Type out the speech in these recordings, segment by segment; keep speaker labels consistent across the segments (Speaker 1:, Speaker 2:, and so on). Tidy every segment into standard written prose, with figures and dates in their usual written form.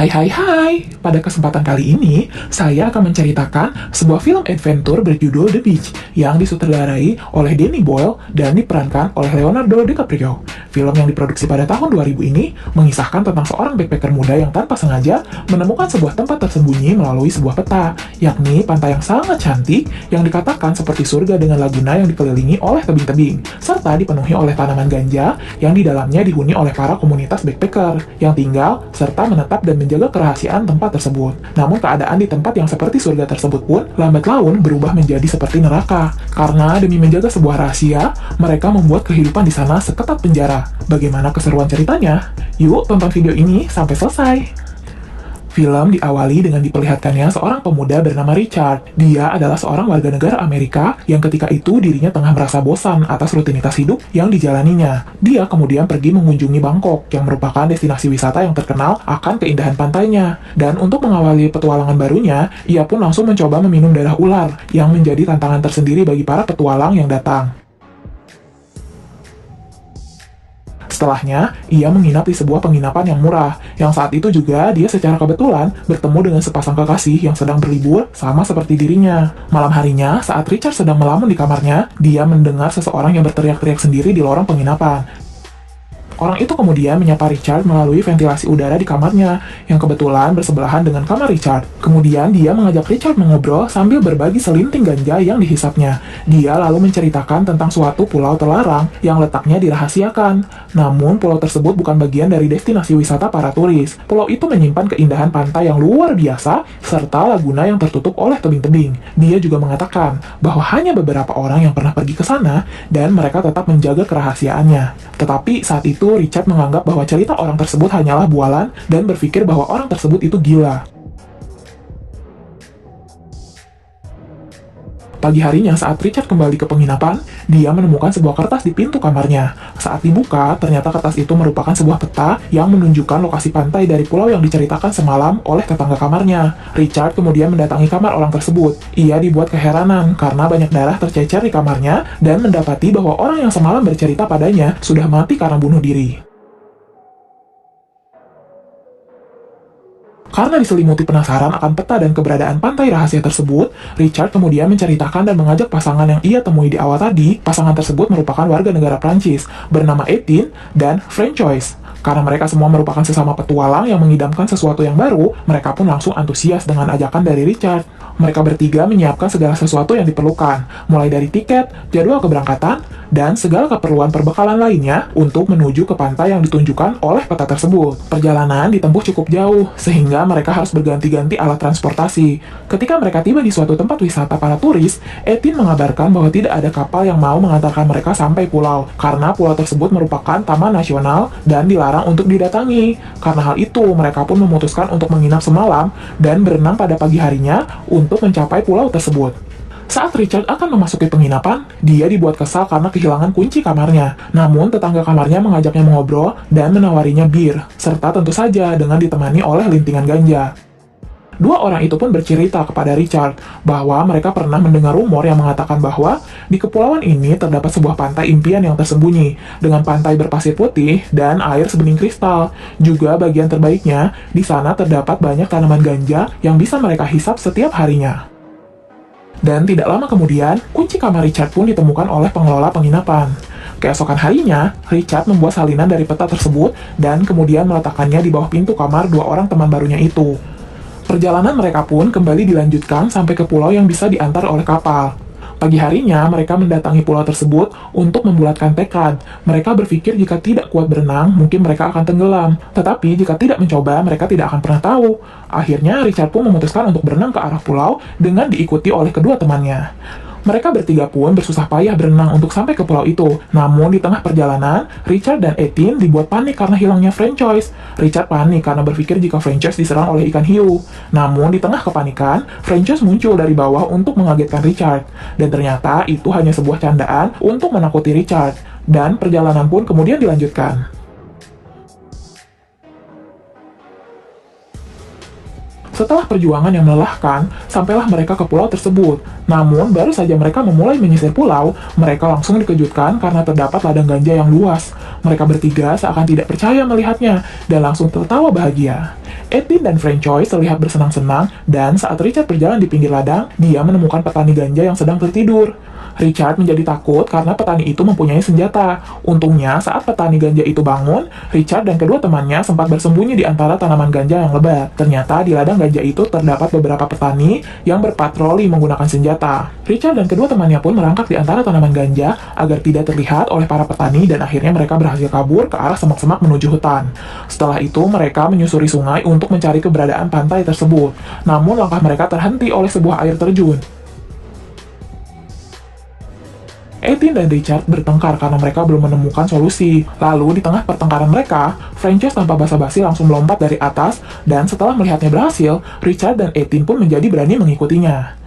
Speaker 1: Hai hai hai, pada kesempatan kali ini saya akan menceritakan sebuah film adventure berjudul The Beach yang disutradarai oleh Danny Boyle dan diperankan oleh Leonardo DiCaprio. Film yang diproduksi pada tahun 2000 ini mengisahkan tentang seorang backpacker muda yang tanpa sengaja menemukan sebuah tempat tersembunyi melalui sebuah peta, yakni pantai yang sangat cantik yang dikatakan seperti surga dengan laguna yang dikelilingi oleh tebing-tebing, serta dipenuhi oleh tanaman ganja yang di dalamnya dihuni oleh para komunitas backpacker yang tinggal serta menetap dan menjaga kerahasiaan tempat tersebut. Namun keadaan di tempat yang seperti surga tersebut pun lambat laun berubah menjadi seperti neraka. Karena demi menjaga sebuah rahasia, mereka membuat kehidupan di sana seketat penjara. Bagaimana keseruan ceritanya? Yuk tonton video ini sampai selesai. Film diawali dengan diperlihatkannya seorang pemuda bernama Richard. Dia adalah seorang warga negara Amerika yang ketika itu dirinya tengah merasa bosan atas rutinitas hidup yang dijalaninya. Dia kemudian pergi mengunjungi Bangkok yang merupakan destinasi wisata yang terkenal akan keindahan pantainya. Dan untuk mengawali petualangan barunya, ia pun langsung mencoba meminum darah ular yang menjadi tantangan tersendiri bagi para petualang yang datang. Setelahnya, ia menginap di sebuah penginapan yang murah, yang saat itu juga dia secara kebetulan bertemu dengan sepasang kekasih yang sedang berlibur sama seperti dirinya. Malam harinya, saat Richard sedang melamun di kamarnya, dia mendengar seseorang yang berteriak-teriak sendiri di lorong penginapan. Orang itu kemudian menyapa Richard melalui ventilasi udara di kamarnya, yang kebetulan bersebelahan dengan kamar Richard. Kemudian dia mengajak Richard mengobrol sambil berbagi selinting ganja yang dihisapnya. Dia lalu menceritakan tentang suatu pulau terlarang yang letaknya dirahasiakan. Namun pulau tersebut bukan bagian dari destinasi wisata para turis. Pulau itu menyimpan keindahan pantai yang luar biasa, serta laguna yang tertutup oleh tebing-tebing. Dia juga mengatakan bahwa hanya beberapa orang yang pernah pergi ke sana, dan mereka tetap menjaga kerahasiaannya. Tetapi saat itu Richard menganggap bahwa cerita orang tersebut hanyalah bualan dan berpikir bahwa orang tersebut itu gila. Pagi harinya saat Richard kembali ke penginapan, dia menemukan sebuah kertas di pintu kamarnya. Saat dibuka, ternyata kertas itu merupakan sebuah peta yang menunjukkan lokasi pantai dari pulau yang diceritakan semalam oleh tetangga kamarnya. Richard kemudian mendatangi kamar orang tersebut. Ia dibuat keheranan karena banyak darah tercecer di kamarnya dan mendapati bahwa orang yang semalam bercerita padanya sudah mati karena bunuh diri. Karena diselimuti penasaran akan peta dan keberadaan pantai rahasia tersebut, Richard kemudian menceritakan dan mengajak pasangan yang ia temui di awal tadi. Pasangan tersebut merupakan warga negara Prancis, bernama Etienne dan Francois. Karena mereka semua merupakan sesama petualang yang mengidamkan sesuatu yang baru, mereka pun langsung antusias dengan ajakan dari Richard. Mereka bertiga menyiapkan segala sesuatu yang diperlukan, mulai dari tiket, jadwal keberangkatan, dan segala keperluan perbekalan lainnya untuk menuju ke pantai yang ditunjukkan oleh peta tersebut. Perjalanan ditempuh cukup jauh, sehingga mereka harus berganti-ganti alat transportasi. Ketika mereka tiba di suatu tempat wisata para turis, Etienne mengabarkan bahwa tidak ada kapal yang mau mengantarkan mereka sampai pulau, karena pulau tersebut merupakan taman nasional dan dilarang untuk didatangi. Karena hal itu, mereka pun memutuskan untuk menginap semalam dan berenang pada pagi harinya untuk mencapai pulau tersebut. Saat Richard akan memasuki penginapan, dia dibuat kesal karena kehilangan kunci kamarnya. Namun, tetangga kamarnya mengajaknya mengobrol dan menawarinya bir, serta tentu saja dengan ditemani oleh lintingan ganja. Dua orang itu pun bercerita kepada Richard bahwa mereka pernah mendengar rumor yang mengatakan bahwa di kepulauan ini terdapat sebuah pantai impian yang tersembunyi dengan pantai berpasir putih dan air sebening kristal. Juga bagian terbaiknya, di sana terdapat banyak tanaman ganja yang bisa mereka hisap setiap harinya. Dan tidak lama kemudian, kunci kamar Richard pun ditemukan oleh pengelola penginapan. Keesokan harinya, Richard membuat salinan dari peta tersebut dan kemudian meletakkannya di bawah pintu kamar dua orang teman barunya itu. Perjalanan mereka pun kembali dilanjutkan sampai ke pulau yang bisa diantar oleh kapal. Pagi harinya, mereka mendatangi pulau tersebut untuk membulatkan tekad. Mereka berpikir jika tidak kuat berenang, mungkin mereka akan tenggelam. Tetapi jika tidak mencoba, mereka tidak akan pernah tahu. Akhirnya, Richard pun memutuskan untuk berenang ke arah pulau dengan diikuti oleh kedua temannya. Mereka bertiga pun bersusah payah berenang untuk sampai ke pulau itu. Namun di tengah perjalanan, Richard dan Etienne dibuat panik karena hilangnya Francois. Richard panik karena berpikir jika Francois diserang oleh ikan hiu. Namun di tengah kepanikan, Francois muncul dari bawah untuk mengagetkan Richard. Dan ternyata itu hanya sebuah candaan untuk menakuti Richard. Dan perjalanan pun kemudian dilanjutkan. Setelah perjuangan yang melelahkan, sampailah mereka ke pulau tersebut. Namun, baru saja mereka memulai menyisir pulau, mereka langsung dikejutkan karena terdapat ladang ganja yang luas. Mereka bertiga seakan tidak percaya melihatnya, dan langsung tertawa bahagia. Edwin dan Francois terlihat bersenang-senang, dan saat Richard berjalan di pinggir ladang, dia menemukan petani ganja yang sedang tertidur. Richard menjadi takut karena petani itu mempunyai senjata. Untungnya, saat petani ganja itu bangun, Richard dan kedua temannya sempat bersembunyi di antara tanaman ganja yang lebat. Ternyata di ladang ganja itu terdapat beberapa petani yang berpatroli menggunakan senjata. Richard dan kedua temannya pun merangkak di antara tanaman ganja agar tidak terlihat oleh para petani, dan akhirnya mereka berhasil kabur ke arah semak-semak menuju hutan. Setelah itu, mereka menyusuri sungai untuk mencari keberadaan pantai tersebut. Namun, langkah mereka terhenti oleh sebuah air terjun. Edwin dan Richard bertengkar karena mereka belum menemukan solusi. Lalu, di tengah pertengkaran mereka, Francois tanpa basa-basi langsung melompat dari atas, dan setelah melihatnya berhasil, Richard dan Edwin pun menjadi berani mengikutinya.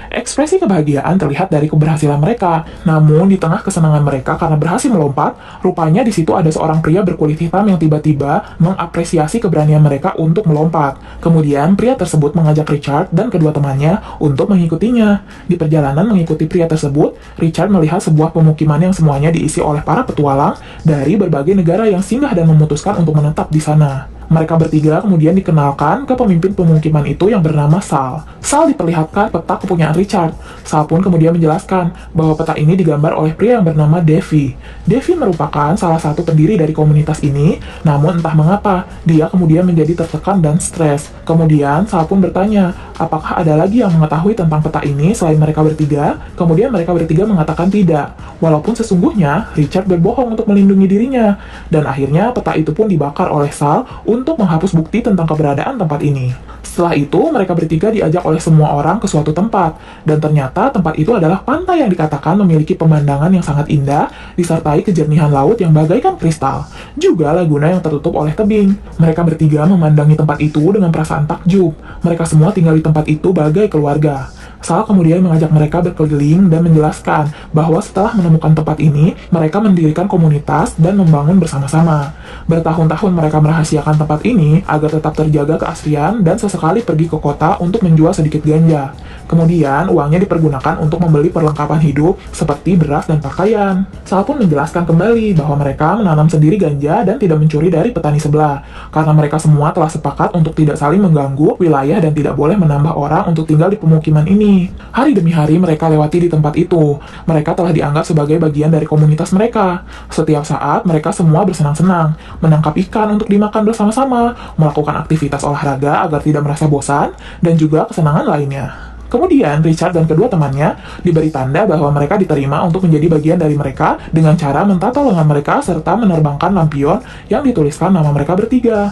Speaker 1: Ekspresi kebahagiaan terlihat dari keberhasilan mereka. Namun, di tengah kesenangan mereka karena berhasil melompat, rupanya di situ ada seorang pria berkulit hitam yang tiba-tiba mengapresiasi keberanian mereka untuk melompat. Kemudian, pria tersebut mengajak Richard dan kedua temannya untuk mengikutinya. Di perjalanan mengikuti pria tersebut, Richard melihat sebuah pemukiman yang semuanya diisi oleh para petualang dari berbagai negara yang singgah dan memutuskan untuk menetap di sana. Mereka bertiga kemudian dikenalkan ke pemimpin pemukiman itu yang bernama Sal. Sal diperlihatkan peta kepunyaan Richard. Sal pun kemudian menjelaskan bahwa peta ini digambar oleh pria yang bernama Davy. Davy merupakan salah satu pendiri dari komunitas ini, namun entah mengapa, dia kemudian menjadi tertekan dan stres. Kemudian Sal pun bertanya, apakah ada lagi yang mengetahui tentang peta ini selain mereka bertiga? Kemudian mereka bertiga mengatakan tidak. Walaupun sesungguhnya, Richard berbohong untuk melindungi dirinya. Dan akhirnya peta itu pun dibakar oleh Sal untuk menghapus bukti tentang keberadaan tempat ini. Setelah itu, mereka bertiga diajak oleh semua orang ke suatu tempat, dan ternyata tempat itu adalah pantai yang dikatakan memiliki pemandangan yang sangat indah, disertai kejernihan laut yang bagaikan kristal, juga laguna yang tertutup oleh tebing. Mereka bertiga memandangi tempat itu dengan perasaan takjub. Mereka semua tinggal di tempat itu bagai keluarga. Sal kemudian mengajak mereka berkeliling dan menjelaskan bahwa setelah menemukan tempat ini, mereka mendirikan komunitas dan membangun bersama-sama. Bertahun-tahun mereka merahasiakan tempat ini agar tetap terjaga keaslian dan sesekali pergi ke kota untuk menjual sedikit ganja. Kemudian, uangnya dipergunakan untuk membeli perlengkapan hidup seperti beras dan pakaian. Sal pun menjelaskan kembali bahwa mereka menanam sendiri ganja dan tidak mencuri dari petani sebelah, karena mereka semua telah sepakat untuk tidak saling mengganggu wilayah dan tidak boleh menambah orang untuk tinggal di pemukiman ini. Hari demi hari mereka lewati di tempat itu. Mereka telah dianggap sebagai bagian dari komunitas mereka. Setiap saat, mereka semua bersenang-senang, menangkap ikan untuk dimakan bersama-sama, melakukan aktivitas olahraga agar tidak merasa bosan, dan juga kesenangan lainnya. Kemudian, Richard dan kedua temannya diberi tanda bahwa mereka diterima untuk menjadi bagian dari mereka dengan cara mentata lengan mereka serta menerbangkan lampion yang dituliskan nama mereka bertiga.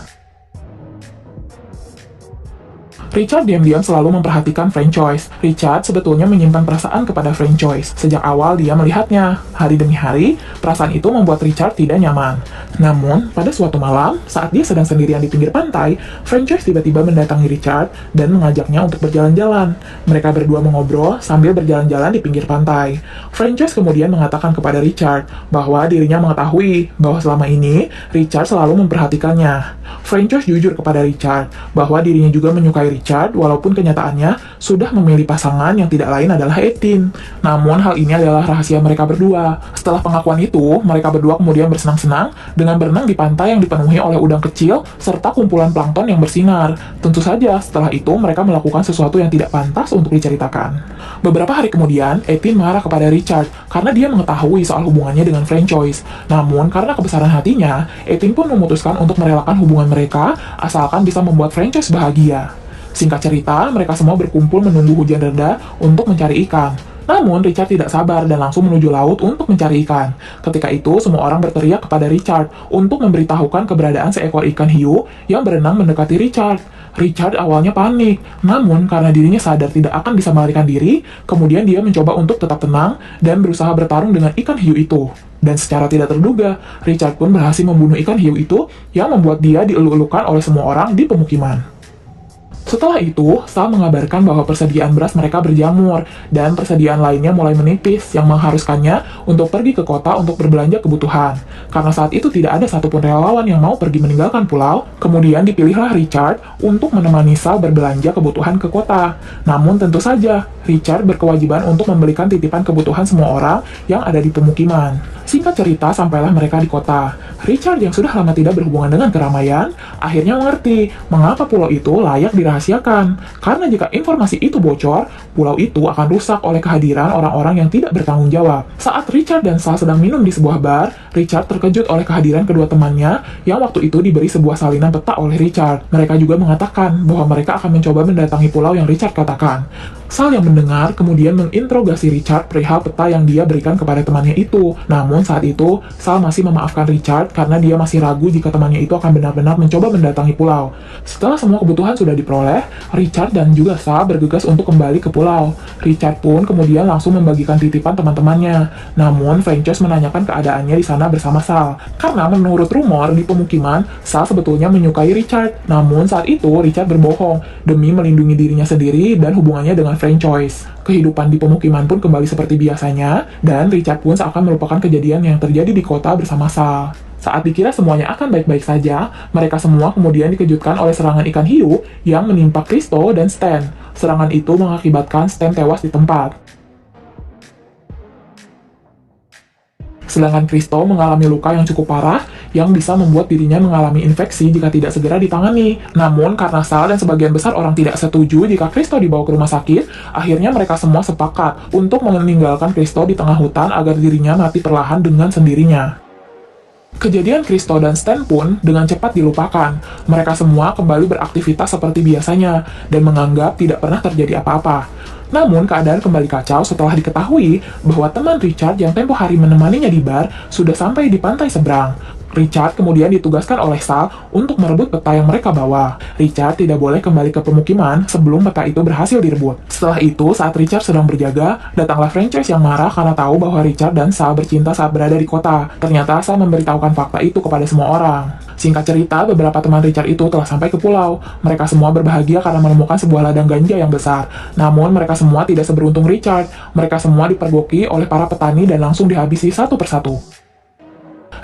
Speaker 1: Richard diam-diam selalu memperhatikan Francois. Richard sebetulnya menyimpan perasaan kepada Francois. Sejak awal dia melihatnya. Hari demi hari, perasaan itu membuat Richard tidak nyaman. Namun, pada suatu malam, saat dia sedang sendirian di pinggir pantai, Francois tiba-tiba mendatangi Richard dan mengajaknya untuk berjalan-jalan. Mereka berdua mengobrol sambil berjalan-jalan di pinggir pantai. Francois kemudian mengatakan kepada Richard bahwa dirinya mengetahui bahwa selama ini Richard selalu memperhatikannya. Francois jujur kepada Richard bahwa dirinya juga menyukai Richard, walaupun kenyataannya sudah memilih pasangan yang tidak lain adalah Edwin. Namun hal ini adalah rahasia mereka berdua. Setelah pengakuan itu, mereka berdua kemudian bersenang-senang dengan berenang di pantai yang dipenuhi oleh udang kecil serta kumpulan plankton yang bersinar. Tentu saja, setelah itu mereka melakukan sesuatu yang tidak pantas untuk diceritakan. Beberapa hari kemudian, Edwin marah kepada Richard karena dia mengetahui soal hubungannya dengan Francois. Namun, karena kebesaran hatinya, Edwin pun memutuskan untuk merelakan hubungan mereka asalkan bisa membuat Francois bahagia. Singkat cerita, mereka semua berkumpul menunggu hujan reda untuk mencari ikan. Namun, Richard tidak sabar dan langsung menuju laut untuk mencari ikan. Ketika itu, semua orang berteriak kepada Richard untuk memberitahukan keberadaan seekor ikan hiu yang berenang mendekati Richard. Richard awalnya panik, namun karena dirinya sadar tidak akan bisa melarikan diri, kemudian dia mencoba untuk tetap tenang dan berusaha bertarung dengan ikan hiu itu. Dan secara tidak terduga, Richard pun berhasil membunuh ikan hiu itu yang membuat dia dieluk-elukan oleh semua orang di pemukiman. Setelah itu, Sal mengabarkan bahwa persediaan beras mereka berjamur, dan persediaan lainnya mulai menipis yang mengharuskannya untuk pergi ke kota untuk berbelanja kebutuhan. Karena saat itu tidak ada satupun relawan yang mau pergi meninggalkan pulau, kemudian dipilihlah Richard untuk menemani Sal berbelanja kebutuhan ke kota. Namun tentu saja, Richard berkewajiban untuk membelikan titipan kebutuhan semua orang yang ada di pemukiman. Singkat cerita, sampailah mereka di kota. Richard yang sudah lama tidak berhubungan dengan keramaian, akhirnya mengerti mengapa pulau itu layak dirahasiakan. Karena jika informasi itu bocor, pulau itu akan rusak oleh kehadiran orang-orang yang tidak bertanggung jawab. Saat Richard dan Sal sedang minum di sebuah bar, Richard terkejut oleh kehadiran kedua temannya yang waktu itu diberi sebuah salinan peta oleh Richard. Mereka juga mengatakan bahwa mereka akan mencoba mendatangi pulau yang Richard katakan. Sal yang mendengar kemudian menginterogasi Richard perihal peta yang dia berikan kepada temannya itu. Namun saat itu, Sal masih memaafkan Richard karena dia masih ragu jika temannya itu akan benar-benar mencoba mendatangi pulau. Setelah semua kebutuhan sudah diperoleh, Richard dan juga Sal bergegas untuk kembali ke pulau. Richard pun kemudian langsung membagikan titipan teman-temannya. Namun, Frances menanyakan keadaannya di sana bersama Sal. Karena menurut rumor di pemukiman, Sal sebetulnya menyukai Richard. Namun saat itu, Richard berbohong demi melindungi dirinya sendiri dan hubungannya dengan Frances. Kehidupan di pemukiman pun kembali seperti biasanya, dan Richard pun seakan melupakan kejadian yang terjadi di kota bersama Sal. Saat dikira semuanya akan baik-baik saja, mereka semua kemudian dikejutkan oleh serangan ikan hiu yang menimpa Kristo dan Stan. Serangan itu mengakibatkan Stan tewas di tempat. Sedangkan Kristo mengalami luka yang cukup parah yang bisa membuat dirinya mengalami infeksi jika tidak segera ditangani. Namun, karena Sal dan sebagian besar orang tidak setuju jika Kristo dibawa ke rumah sakit, akhirnya mereka semua sepakat untuk meninggalkan Kristo di tengah hutan agar dirinya mati perlahan dengan sendirinya. Kejadian Kristo dan Stan pun dengan cepat dilupakan. Mereka semua kembali beraktivitas seperti biasanya dan menganggap tidak pernah terjadi apa-apa. Namun, keadaan kembali kacau setelah diketahui bahwa teman Richard yang tempo hari menemaninya di bar sudah sampai di pantai seberang. Richard kemudian ditugaskan oleh Sal untuk merebut peta yang mereka bawa. Richard tidak boleh kembali ke pemukiman sebelum peta itu berhasil direbut. Setelah itu, saat Richard sedang berjaga, datanglah Frances yang marah karena tahu bahwa Richard dan Sal bercinta saat berada di kota. Ternyata Sal memberitahukan fakta itu kepada semua orang. Singkat cerita, beberapa teman Richard itu telah sampai ke pulau. Mereka semua berbahagia karena menemukan sebuah ladang ganja yang besar. Namun, mereka semua tidak seberuntung Richard. Mereka semua dipergoki oleh para petani dan langsung dihabisi satu persatu.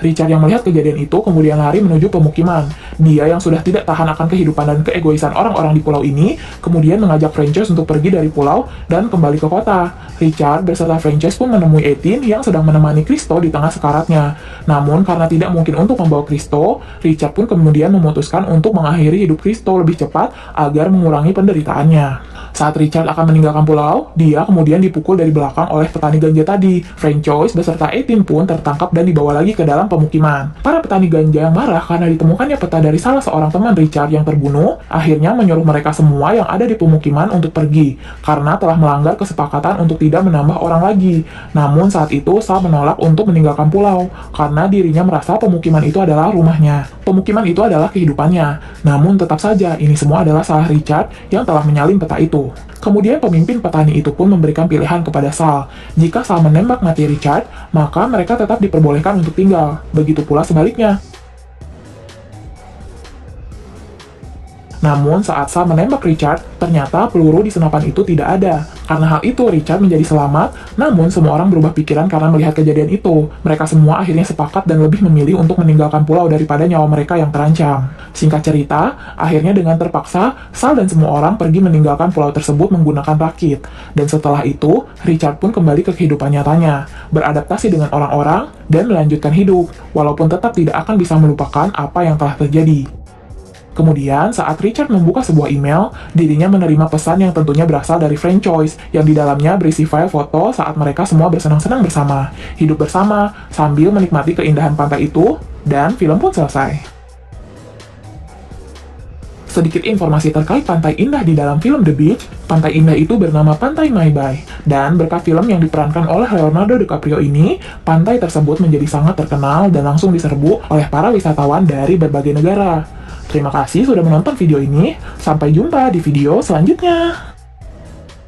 Speaker 1: Richard yang melihat kejadian itu kemudian lari menuju pemukiman. Dia yang sudah tidak tahan akan kehidupan dan keegoisan orang-orang di pulau ini, kemudian mengajak Frances untuk pergi dari pulau dan kembali ke kota. Richard beserta Frances pun menemui Eileen yang sedang menemani Kristo di tengah sekaratnya. Namun karena tidak mungkin untuk membawa Kristo, Richard pun kemudian memutuskan untuk mengakhiri hidup Kristo lebih cepat agar mengurangi penderitaannya. Saat Richard akan meninggalkan pulau, dia kemudian dipukul dari belakang oleh petani ganja tadi. Frances beserta Eileen pun tertangkap dan dibawa lagi ke dalam pemukiman. Para petani ganja yang marah karena ditemukannya peta dari salah seorang teman Richard yang terbunuh, akhirnya menyuruh mereka semua yang ada di pemukiman untuk pergi, karena telah melanggar kesepakatan untuk tidak menambah orang lagi. Namun saat itu, Sal menolak untuk meninggalkan pulau, karena dirinya merasa pemukiman itu adalah rumahnya. Pemukiman itu adalah kehidupannya. Namun tetap saja, ini semua adalah salah Richard yang telah menyalin peta itu. Kemudian pemimpin petani itu pun memberikan pilihan kepada Sal. Jika Sal menembak mati Richard, maka mereka tetap diperbolehkan untuk tinggal. Begitu pula sebaliknya. Namun saat Sal menembak Richard, ternyata peluru di senapan itu tidak ada. Karena hal itu, Richard menjadi selamat, namun semua orang berubah pikiran karena melihat kejadian itu. Mereka semua akhirnya sepakat dan lebih memilih untuk meninggalkan pulau daripada nyawa mereka yang terancam. Singkat cerita, akhirnya dengan terpaksa, Sal dan semua orang pergi meninggalkan pulau tersebut menggunakan rakit. Dan setelah itu, Richard pun kembali ke kehidupan nyatanya, beradaptasi dengan orang-orang, dan melanjutkan hidup, walaupun tetap tidak akan bisa melupakan apa yang telah terjadi. Kemudian, saat Richard membuka sebuah email, dirinya menerima pesan yang tentunya berasal dari Frances, yang di dalamnya berisi file foto saat mereka semua bersenang-senang bersama, hidup bersama, sambil menikmati keindahan pantai itu, dan film pun selesai. Sedikit informasi terkait pantai indah di dalam film The Beach, pantai indah itu bernama Pantai Maibay, dan berkat film yang diperankan oleh Leonardo DiCaprio ini, pantai tersebut menjadi sangat terkenal dan langsung diserbu oleh para wisatawan dari berbagai negara. Terima kasih sudah menonton video ini, sampai jumpa di video selanjutnya.